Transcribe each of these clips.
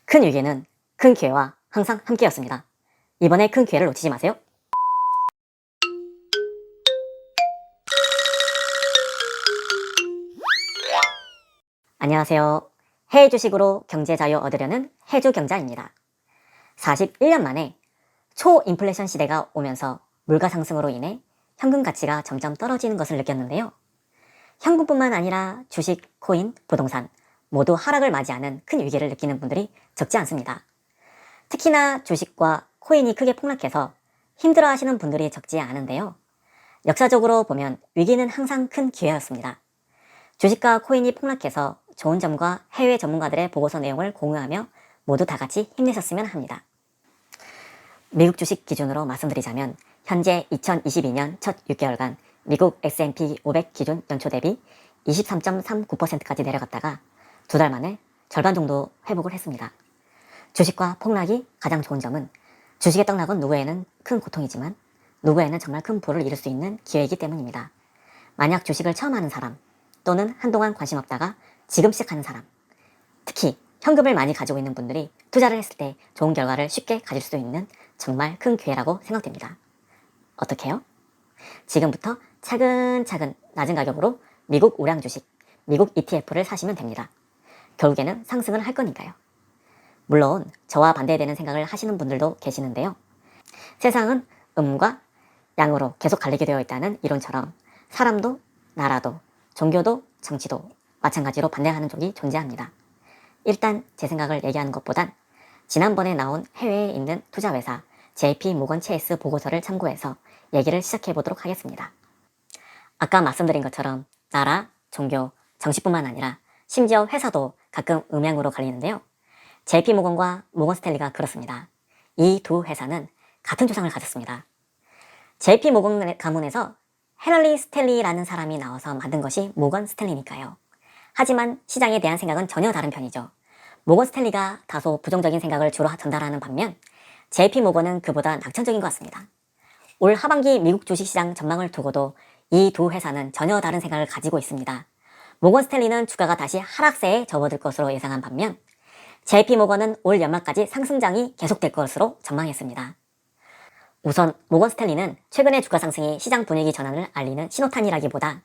큰 위기는 큰 기회와 항상 함께였습니다. 이번에 큰 기회를 놓치지 마세요. 안녕하세요. 해외 주식으로 경제 자유 얻으려는 해주경자입니다. 41년 만에 초인플레이션 시대가 오면서 물가 상승으로 인해 현금 가치가 점점 떨어지는 것을 느꼈는데요. 현금뿐만 아니라 주식, 코인, 부동산 모두 하락을 맞이하는 큰 위기를 느끼는 분들이 적지 않습니다. 특히나 주식과 코인이 크게 폭락해서 힘들어하시는 분들이 적지 않은데요. 역사적으로 보면 위기는 항상 큰 기회였습니다. 주식과 코인이 폭락해서 좋은 점과 해외 전문가들의 보고서 내용을 공유하며 모두 다 같이 힘내셨으면 합니다. 미국 주식 기준으로 말씀드리자면 현재 2022년 첫 6개월간 미국 S&P 500 기준 연초 대비 23.39%까지 내려갔다가 두 달 만에 절반 정도 회복을 했습니다. 주식과 폭락이 가장 좋은 점은 주식의 떡락은 누구에는 큰 고통이지만 누구에는 정말 큰 부를 이룰 수 있는 기회이기 때문입니다. 만약 주식을 처음 하는 사람 또는 한동안 관심 없다가 지금 시작하는 사람, 특히 현금을 많이 가지고 있는 분들이 투자를 했을 때 좋은 결과를 쉽게 가질 수 있는 정말 큰 기회라고 생각됩니다. 어떻게 해요? 지금부터 차근차근 낮은 가격으로 미국 우량 주식, 미국 ETF를 사시면 됩니다. 결국에는 상승을 할 거니까요. 물론 저와 반대되는 생각을 하시는 분들도 계시는데요. 세상은 음과 양으로 계속 갈리게 되어 있다는 이론처럼 사람도, 나라도, 종교도, 정치도 마찬가지로 반대하는 쪽이 존재합니다. 일단 제 생각을 얘기하는 것보단 지난번에 나온 해외에 있는 투자회사 JP 모건 체이스 보고서를 참고해서 얘기를 시작해 보도록 하겠습니다. 아까 말씀드린 것처럼 나라, 종교, 정치뿐만 아니라 심지어 회사도 가끔 음양으로 갈리는데요. JP 모건과 모건 스탠리가 그렇습니다. 이 두 회사는 같은 조상을 가졌습니다. JP 모건 가문에서 헨리 스탠리라는 사람이 나와서 만든 것이 모건 스탠리니까요. 하지만 시장에 대한 생각은 전혀 다른 편이죠. 모건 스탠리가 다소 부정적인 생각을 주로 전달하는 반면 JP 모건은 그보다 낙천적인 것 같습니다. 올 하반기 미국 주식시장 전망을 두고도 이 두 회사는 전혀 다른 생각을 가지고 있습니다. 모건 스탠리는 주가가 다시 하락세에 접어들 것으로 예상한 반면 JP 모건은 올 연말까지 상승장이 계속될 것으로 전망했습니다. 우선 모건 스탠리는 최근의 주가 상승이 시장 분위기 전환을 알리는 신호탄이라기보다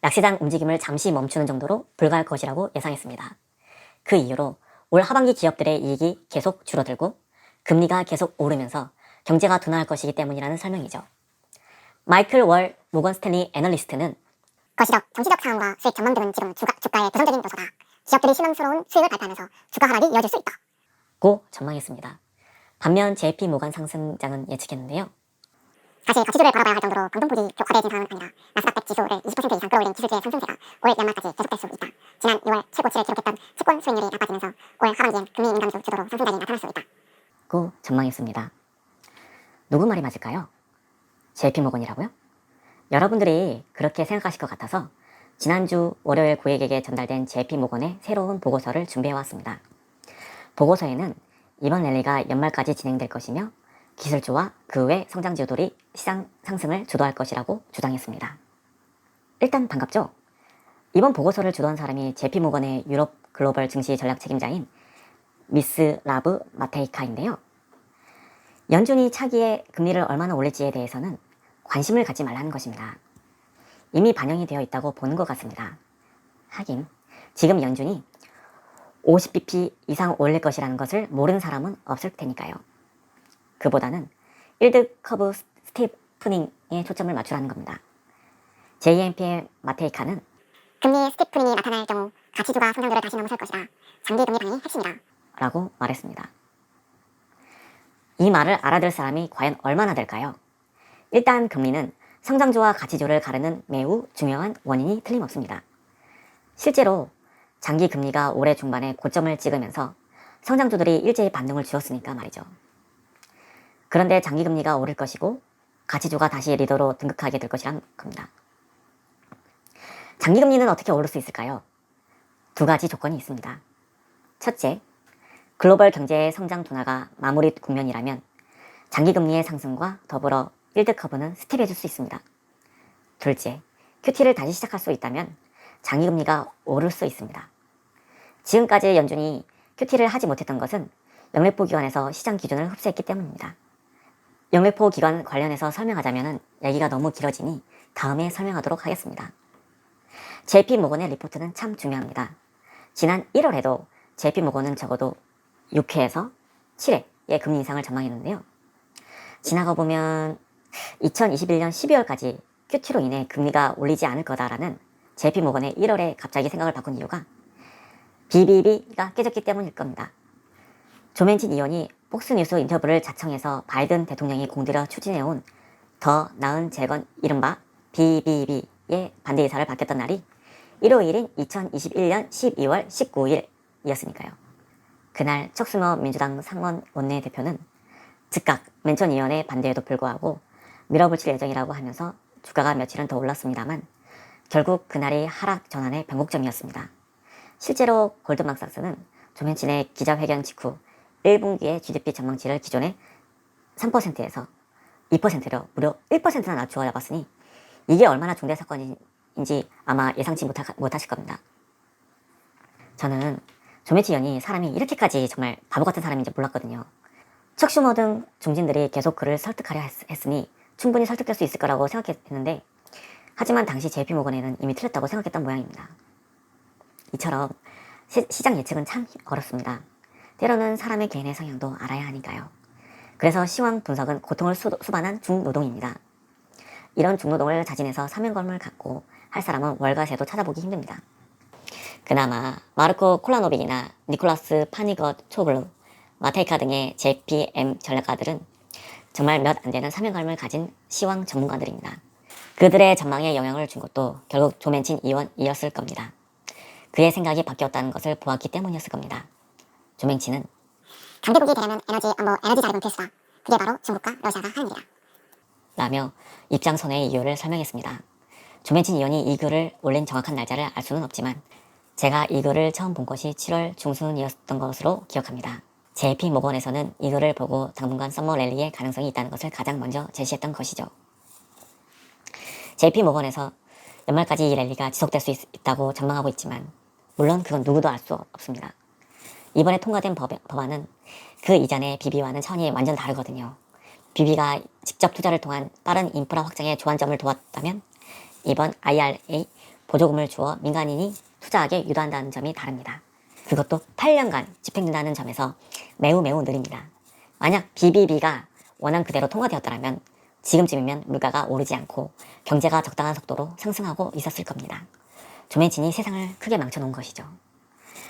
약세장 움직임을 잠시 멈추는 정도로 불과할 것이라고 예상했습니다. 그 이유로 올 하반기 기업들의 이익이 계속 줄어들고 금리가 계속 오르면서 경제가 둔화할 것이기 때문이라는 설명이죠. 마이클 월 모건 스탠리 애널리스트는 거시적, 정치적 상황과 수익 전망 등은 지금 주가의 부정적인 요소다. 기업들이 실망스러운 수익을 발표하면서 주가 하락이 이어질 수 있다. 고 전망했습니다. 반면 JP 모건 상승장은 예측했는데요. 사실 가치주를 바라봐야 할 정도로 강동폭이 과대해진 상황은 아니라 나스닥 100 지수를 20% 이상 끌어올린 기술주의 상승세가 올 연말까지 계속될 수 있다. 지난 6월 최고치를 기록했던 채권 수익률이 나빠지면서 올 하반기엔 금리 인감주 주도로 상승장이 나타날 수 있다. 고 전망했습니다. 누구 말이 맞을까요? JP 모건이라고요? 여러분들이 그렇게 생각하실 것 같아서 지난주 월요일 고객에게 전달된 JP 모건의 새로운 보고서를 준비해왔습니다. 보고서에는 이번 랠리가 연말까지 진행될 것이며 기술주와 그 외 성장주들이 시장 상승을 주도할 것이라고 주장했습니다. 일단 반갑죠? 이번 보고서를 주도한 사람이 JP 모건의 유럽 글로벌 증시 전략 책임자인 미스 라브 마테이카인데요. 연준이 차기에 금리를 얼마나 올릴지에 대해서는 관심을 갖지 말라는 것입니다. 이미 반영이 되어 있다고 보는 것 같습니다. 하긴 지금 연준이 50bp 이상 올릴 것이라는 것을 모르는 사람은 없을 테니까요. 그보다는 일드 커브 스티프닝에 초점을 맞추라는 겁니다. JMP의 마테이카는 금리 스티프닝이 나타날 경우 가치주가 성장률을 다시 넘어설 것이다. 장기 금리 방향이 핵심이다. 라고 말했습니다. 이 말을 알아들 사람이 과연 얼마나 될까요? 일단 금리는 성장주와 가치주를 가르는 매우 중요한 원인이 틀림없습니다. 실제로 장기 금리가 올해 중반에 고점을 찍으면서 성장주들이 일제히 반등을 주었으니까 말이죠. 그런데 장기 금리가 오를 것이고 가치주가 다시 리더로 등극하게 될 것이란 겁니다. 장기 금리는 어떻게 오를 수 있을까요? 두 가지 조건이 있습니다. 첫째, 글로벌 경제의 성장 둔화가 마무리 국면이라면 장기 금리의 상승과 더불어 일드 커브는 스텝해줄 수 있습니다. 둘째, QT를 다시 시작할 수 있다면 장기 금리가 오를 수 있습니다. 지금까지 연준이 QT를 하지 못했던 것은 영래포 기관에서 시장 기준을 흡수했기 때문입니다. 영래포 기관 관련해서 설명하자면 얘기가 너무 길어지니 다음에 설명하도록 하겠습니다. JP모건의 리포트는 참 중요합니다. 지난 1월에도 JP모건은 적어도 6회에서 7회의 금리 인상을 전망했는데요. 지나가 보면 2021년 12월까지 QT로 인해 금리가 올리지 않을 거다라는 JP모건의 1월에 갑자기 생각을 바꾼 이유가 BBB가 깨졌기 때문일 겁니다. 조맨친 의원이 폭스뉴스 인터뷰를 자청해서 바이든 대통령이 공들여 추진해온 더 나은 재건 이른바 BBB의 반대 의사를 밝혔던 날이 1월 1일 2021년 12월 19일이었으니까요. 그날 척수머 민주당 상원 원내대표는 즉각 맨션 의원의 반대에도 불구하고 밀어붙일 예정이라고 하면서 주가가 며칠은 더 올랐습니다만 결국 그날이 하락 전환의 변곡점이었습니다. 실제로 골드만삭스는 조맨친의 기자회견 직후 1분기의 GDP 전망치를 기존의 3%에서 2%로 무려 1%나 낮추어 잡았으니 이게 얼마나 중대 사건인지 아마 예상치 못하실 겁니다. 저는 조맨치 의원이 사람이 이렇게까지 정말 바보 같은 사람인지 몰랐거든요. 척슈머 등 중진들이 계속 그를 설득하려 했으니 충분히 설득될 수 있을 거라고 생각했는데 하지만 당시 JP모건에는 이미 틀렸다고 생각했던 모양입니다. 이처럼 시장 예측은 참 어렵습니다. 때로는 사람의 개인의 성향도 알아야 하니까요. 그래서 시황 분석은 고통을 수반한 중노동입니다. 이런 중노동을 자진해서 사명감을 갖고 할 사람은 월가새도 찾아보기 힘듭니다. 그나마 마르코 콜라노빅이나 니콜라스 파니것 초블루, 마테이카 등의 JPM 전략가들은 정말 몇 안 되는 사명감을 가진 시황 전문가들입니다. 그들의 전망에 영향을 준 것도 결국 조맨친 의원이었을 겁니다. 그의 생각이 바뀌었다는 것을 보았기 때문이었을 겁니다. 조맨친은 강대국이 되려면 에너지 자료는 필수다. 그게 바로 중국과 러시아가 하는 일이다. 라며 입장 선회의 이유를 설명했습니다. 조맨친 의원이 이 글을 올린 정확한 날짜를 알 수는 없지만 제가 이 글을 처음 본 것이 7월 중순이었던 것으로 기억합니다. JP모건에서는 이 글을 보고 당분간 썸머 랠리의 가능성이 있다는 것을 가장 먼저 제시했던 것이죠. JP모건에서 연말까지 이 랠리가 지속될 수 있다고 전망하고 있지만 물론 그건 누구도 알 수 없습니다. 이번에 통과된 법안은 그 이전의 BB와는 차원이 완전 다르거든요. BB가 직접 투자를 통한 빠른 인프라 확장에 조안점을 두었다면 이번 IRA 보조금을 주어 민간인이 투자하게 유도한다는 점이 다릅니다. 그것도 8년간 집행된다는 점에서 매우 느립니다. 만약 BBB가 원안 그대로 통과되었더라면 지금쯤이면 물가가 오르지 않고 경제가 적당한 속도로 상승하고 있었을 겁니다. 조맨친이 세상을 크게 망쳐놓은 것이죠.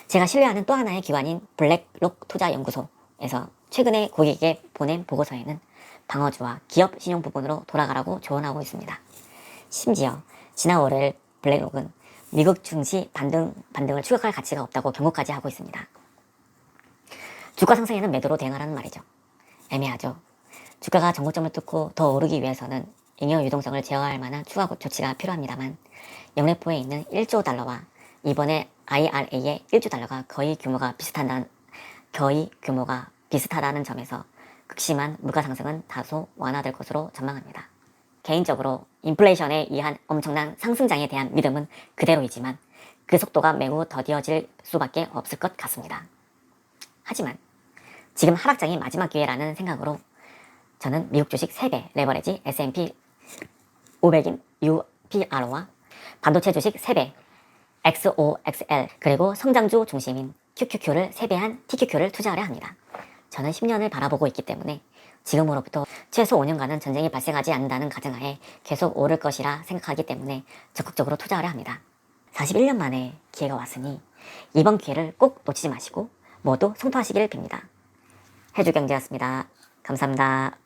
제가 신뢰하는 또 하나의 기관인 블랙록 투자연구소에서 최근에 고객에게 보낸 보고서에는 방어주와 기업 신용 부분으로 돌아가라고 조언하고 있습니다. 심지어 지난 월요일 블랙록은 미국 증시 반등을 추격할 가치가 없다고 경고까지 하고 있습니다. 주가 상승에는 매도로 대응하라는 말이죠. 애매하죠. 주가가 정고점을 뚫고 더 오르기 위해서는 잉여 유동성을 제어할 만한 추가 조치가 필요합니다만 영래포에 있는 1조 달러와 이번에 IRA의 1조 달러가 거의 규모가 비슷하다는 점에서 극심한 물가 상승은 다소 완화될 것으로 전망합니다. 개인적으로 인플레이션에 의한 엄청난 상승장에 대한 믿음은 그대로이지만 그 속도가 매우 더디어질 수밖에 없을 것 같습니다. 하지만 지금 하락장이 마지막 기회라는 생각으로 저는 미국 주식 3배 레버리지 S&P 500인 UPR와 반도체 주식 3배 XOXL 그리고 성장주 중심인 QQQ를 3배한 TQQ를 투자하려 합니다. 저는 10년을 바라보고 있기 때문에 지금으로부터 최소 5년간은 전쟁이 발생하지 않는다는 가정하에 계속 오를 것이라 생각하기 때문에 적극적으로 투자하려 합니다. 41년 만에 기회가 왔으니 이번 기회를 꼭 놓치지 마시고 모두 성투하시기를 빕니다. 해주경제였습니다. 감사합니다.